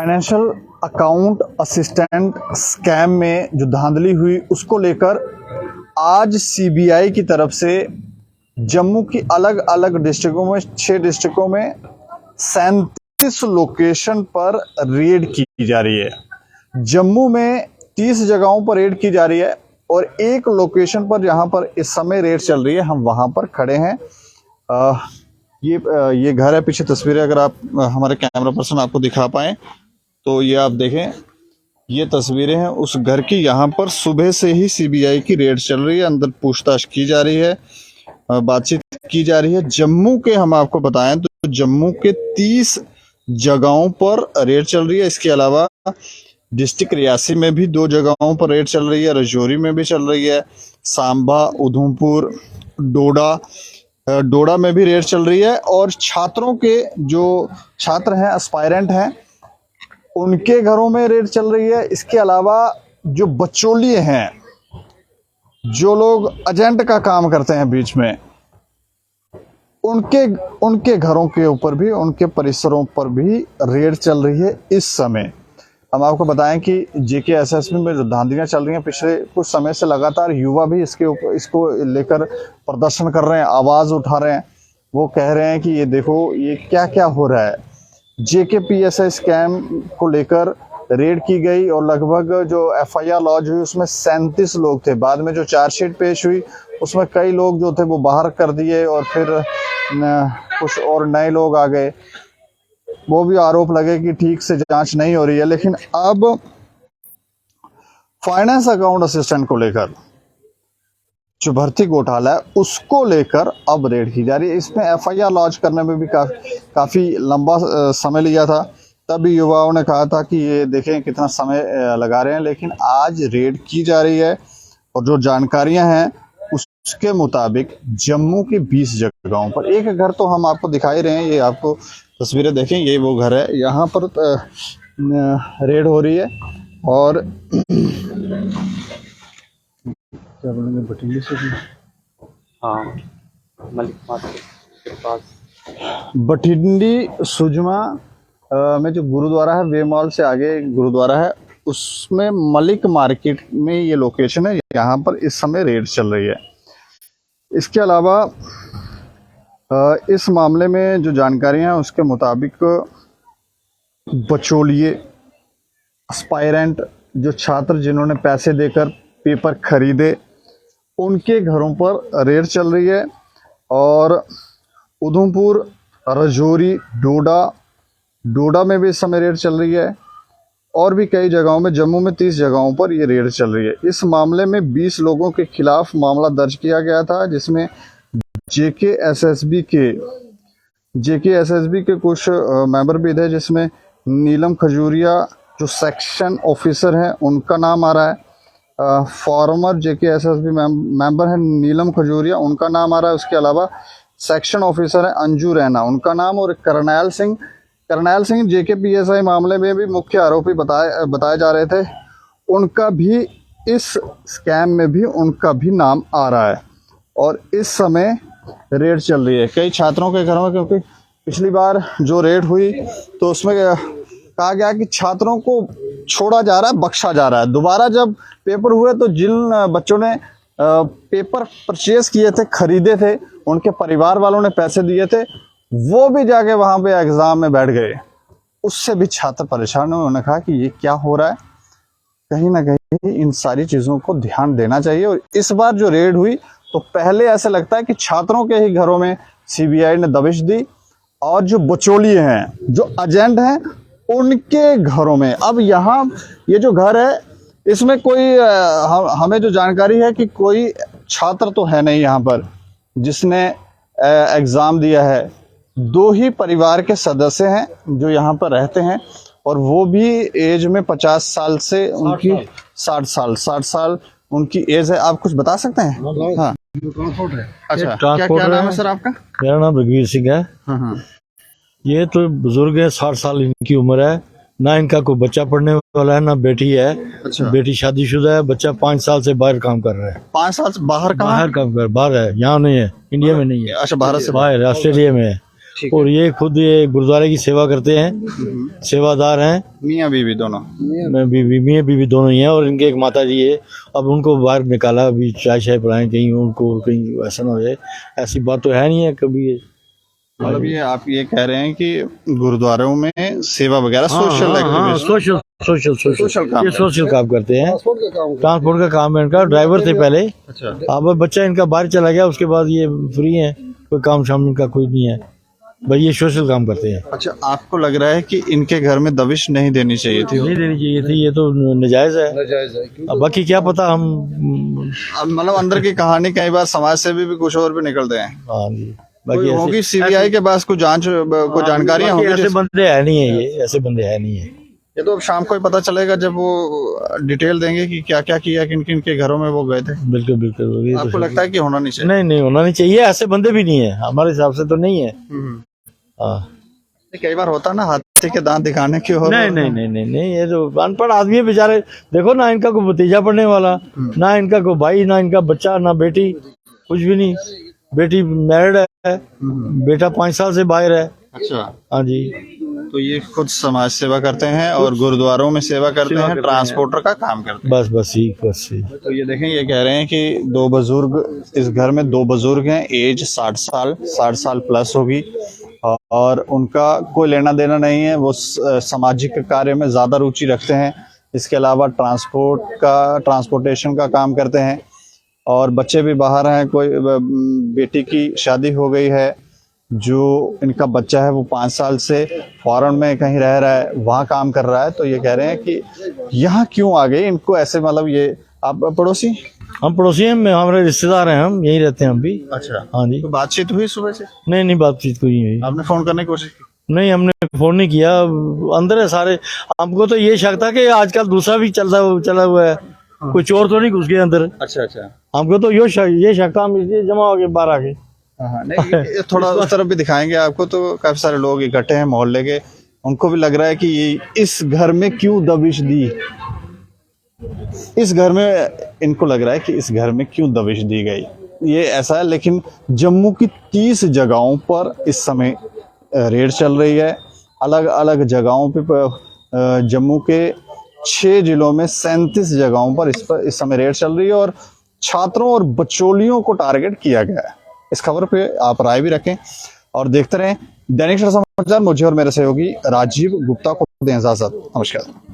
Financial account assistant scam में जो धांधली हुई उसको लेकर आज सीबीआई की तरफ से जम्मू की अलग अलग डिस्ट्रिक्टों में 6 डिस्ट्रिक्टों में 37 लोकेशन पर रेड की जा रही है। जम्मू में 30 जगहों पर रेड की जा रही है और एक लोकेशन पर जहां पर इस समय रेड चल रही है, हम वहां पर खड़े हैं। ये घर है, पीछे तस्वीरें अगर आप हमारे कैमरा पर्सन आपको दिखा पाएं तो ये आप देखें, ये तस्वीरें हैं उस घर की। यहाँ पर सुबह से ही सीबीआई की रेड चल रही है, अंदर पूछताछ की जा रही है, बातचीत की जा रही है। जम्मू के हम आपको बताएं तो जम्मू के 30 जगहों पर रेड चल रही है। इसके अलावा डिस्ट्रिक्ट रियासी में भी 2 जगहों पर रेड चल रही है, राजौरी में भी चल रही है, सांबा, उधमपुर, डोडा में भी रेड चल रही है। और छात्रों के जो छात्र हैं, एस्पायरेंट हैं, उनके घरों में रेड चल रही है। इसके अलावा जो बचौलिए हैं, जो लोग एजेंट का काम करते हैं बीच में, उनके घरों के ऊपर भी, उनके परिसरों पर भी रेड चल रही है इस समय। हम आपको बताएं कि जेकेएसएसबी में जो धांधलियां चल रही हैं पिछले कुछ समय से, लगातार युवा भी इसको लेकर प्रदर्शन कर रहे हैं, आवाज उठा रहे हैं। वो कह रहे हैं कि ये देखो ये क्या क्या हो रहा है। जेकेपीएसआई स्कैम को लेकर रेड की गई और लगभग जो एफआईआर लॉन्च हुई उसमें 37 लोग थे। बाद में जो चार्जशीट पेश हुई उसमें कई लोग जो थे वो बाहर कर दिए और फिर कुछ और नए लोग आ गए। वो भी आरोप लगे कि ठीक से जांच नहीं हो रही है। लेकिन अब फाइनेंस अकाउंट असिस्टेंट को लेकर जो भर्ती घोटाला है उसको लेकर अब रेड की जा रही है। इसमें एफआईआर लॉन्च करने में भी काफी लंबा समय लिया था। तभी युवाओं ने कहा था कि ये देखें कितना समय लगा रहे हैं, लेकिन आज रेड की जा रही है। और जो जानकारियां हैं उसके मुताबिक जम्मू की 20 जगहों पर, एक घर तो हम आपको दिखा ही रहे हैं, ये आपको तस्वीरें देखें, ये वो घर है, यहाँ पर रेड हो रही है। और क्या बोलेंगे, भटिंडी से भी, हाँ, मलिक मार्केट के पास भटिंडी सुजमा में जो गुरुद्वारा है, वेमॉल से आगे गुरुद्वारा है, उसमें मलिक मार्केट में ये लोकेशन है। यहाँ पर इस समय रेड चल रही है। इसके अलावा इस मामले में जो जानकारियां हैं उसके मुताबिक बचौलिए, एस्पायरेंट, जो छात्र जिन्होंने पैसे देकर पेपर खरीदे, उनके घरों पर रेड चल रही है। और उधमपुर, राजौरी, डोडा में भी इस समय रेड चल रही है। और भी कई जगहों में, जम्मू में 30 जगहों पर ये रेड चल रही है। इस मामले में 20 लोगों के खिलाफ मामला दर्ज किया गया था, जिसमें जेकेएसएसबी के कुछ मेंबर भी थे, जिसमें नीलम खजूरिया जो सेक्शन ऑफिसर हैं उनका नाम आ रहा है। फॉर्मर जेकेएसएसबी मेंबर है नीलम खजूरिया, उनका नाम आ रहा है। उसके अलावा सेक्शन ऑफिसर है अंजू रैना, उनका नाम। और करनैल सिंह जेकेपीएसआई मामले में भी मुख्य आरोपी बताए जा रहे थे, उनका भी इस स्कैम में भी उनका भी नाम आ रहा है। और इस समय रेड चल रही है कई छात्रों के घरों में, क्योंकि पिछली बार जो रेड हुई तो उसमें कहा गया कि छात्रों को छोड़ा जा रहा है, बख्शा जा रहा है। दोबारा जब पेपर हुए तो जिन बच्चों ने पेपर परचेज किए थे, खरीदे थे, उनके परिवार वालों ने पैसे दिए थे, वो भी जाके वहां पे एग्जाम में बैठ गए। उससे भी छात्र परेशान हुए। उन्होंने कहा कि ये क्या हो रहा है, कहीं ना कहीं इन सारी चीजों को ध्यान देना चाहिए। और इस बार जो रेड हुई तो पहले ऐसा लगता है कि छात्रों के ही घरों में सीबीआई ने दबिश दी, और जो बचौलिए हैं, जो एजेंट हैं, उनके घरों में। अब यहाँ ये जो घर है इसमें कोई हमें जो जानकारी है कि कोई छात्र तो है नहीं यहाँ पर जिसने एग्जाम दिया है। 2 ही परिवार के सदस्य हैं जो यहाँ पर रहते हैं, और वो भी एज में 50 साल से उनकी 60 साल उनकी एज है। आप कुछ बता सकते हैं? हाँ, ट्रांसपोर्ट है। अच्छा, क्या नाम है सर आपका? मेरा नाम रघुवीर सिंह है। हाँ। ये तो बुजुर्ग है, 60 साल इनकी उम्र है। ना इनका कोई बच्चा पढ़ने वाला है, ना बेटी है। अच्छा। बेटी शादीशुदा है, बच्चा 5 साल से बाहर काम कर रहा है। 5 साल से बाहर काम कर, बाहर है, यहाँ नहीं है, इंडिया में नहीं है। अच्छा, भारत से बाहर, ऑस्ट्रेलिया में है। ठीक और ये खुद ये गुरुद्वारे की सेवा करते हैं, सेवादार हैं। मियाँ बीवी दोनों। मैं मियाँ बीवी दोनों ही हैं और इनके एक माता जी है। अब उनको बाहर निकाला, अभी चाय शाय पिलाएं, कहीं उनको कहीं ऐसा ना हो जाए, ऐसी बात तो है नहीं है कभी ये। मतलब ये आप ये कह रहे हैं कि गुरुद्वारों में सेवा वगैरह social activist social social social social काम ये सोशल काम करते हैं। ट्रांसपोर्ट का काम है इनका, ड्राइवर थे पहले। अच्छा अब बच्चा इनका बाहर चला गया, उसके बाद ये फ्री हैं, कोई काम शाम इनका कोई नहीं है भाई, ये सोशल काम करते हैं। अच्छा, आपको लग रहा है कि इनके घर में दबिश नहीं देनी चाहिए थी? नहीं देनी चाहिए थी, ये तो नाजायज है। अब बाकी क्या पता, हम अब मतलब अंदर की कहानी कई बार समाज से भी कुछ और भी निकलते हैं। हाँ जी, कोई बाकी होगी सीबीआई के पास कुछ जांच कुछ जानकारियां बाकी होंगी ऐसे बंदे है नहीं है, ये ऐसे बंदे है नहीं है। ये तो अब शाम को ही पता चलेगा जब वो डिटेल देंगे कि क्या क्या किया, किन किन के घरों में वो गए थे। बिल्कुल बिल्कुल, ये तो आपको लगता है कि होना नहीं चाहिए? नहीं नहीं होना नहीं चाहिए, ऐसे बंदे भी नहीं है हमारे हिसाब से तो नहीं है। हाँ ये कई बार होता है ना, हाथी के दांत दिखाने की और नहीं नहीं नहीं नहीं नहीं, ये तो अनपढ़ आदमी है बेचारे। देखो ना, इनका कोई भतीजा पढ़ने वाला, ना इनका कोई भाई, ना इनका बच्चा, ना बेटी, कुछ भी नहीं। बेटी मैरिड है, बेटा 5 साल से बाहर है। अच्छा, हाँ जी। तो ये खुद समाज सेवा करते हैं और गुरुद्वारों में सेवा करते हैं, ट्रांसपोर्टर का काम करते हैं। बस बस ही। तो ये देखें, ये कह रहे हैं कि दो बुजुर्ग, इस घर में 2 बुजुर्ग हैं, एज 60 साल प्लस होगी और उनका कोई लेना देना नहीं है। वो सामाजिक कार्य में ज्यादा रुचि रखते हैं। इसके अलावा ट्रांसपोर्टेशन का काम करते हैं और बच्चे भी बाहर हैं। कोई बेटी की शादी हो गई है, जो इनका बच्चा है वो 5 साल से फॉरेन में कहीं रह रहा है, वहाँ काम कर रहा है। तो ये कह रहे हैं कि यहाँ क्यों आ गए इनको ऐसे, मतलब ये आप पड़ोसी? हम पड़ोसी हैं, हमारे रिश्तेदार हैं, हम यहीं रहते हैं हम भी। अच्छा, हाँ जी। तो बातचीत हुई सुबह से? नहीं बातचीत कोई नहीं हुई। आपने फोन करने की कोशिश की? नहीं, हमने फोन नहीं किया, अंदर है सारे। हमको तो ये शक था कि आजकल दूसरा भी चला हुआ है, कोई चोर तो नहीं घुस गए अंदर। अच्छा, हमको तो ये शक था, हम इसलिए जमा हो गए बाहर आके। हाँ, नहीं ये थोड़ा उस तरफ भी दिखाएंगे आपको। तो काफी सारे लोग इकट्ठे हैं मोहल्ले के, उनको भी लग रहा है कि ये इस घर में क्यों दबिश दी, इस घर में इनको लग रहा है कि इस घर में क्यों दबिश दी गई। ये ऐसा है, लेकिन जम्मू की 30 जगहों पर इस समय रेड चल रही है। अलग अलग जगहों पे जम्मू के 6 जिलों में 37 जगहों पर इस समय रेड चल रही है और छात्रों और बच्चोलियों को टारगेट किया गया है। इस खबर पे आप राय भी रखें और देखते रहें दैनिक समाचार। मुझे और मेरे सहयोगी राजीव गुप्ता को दें इजाजत। नमस्कार।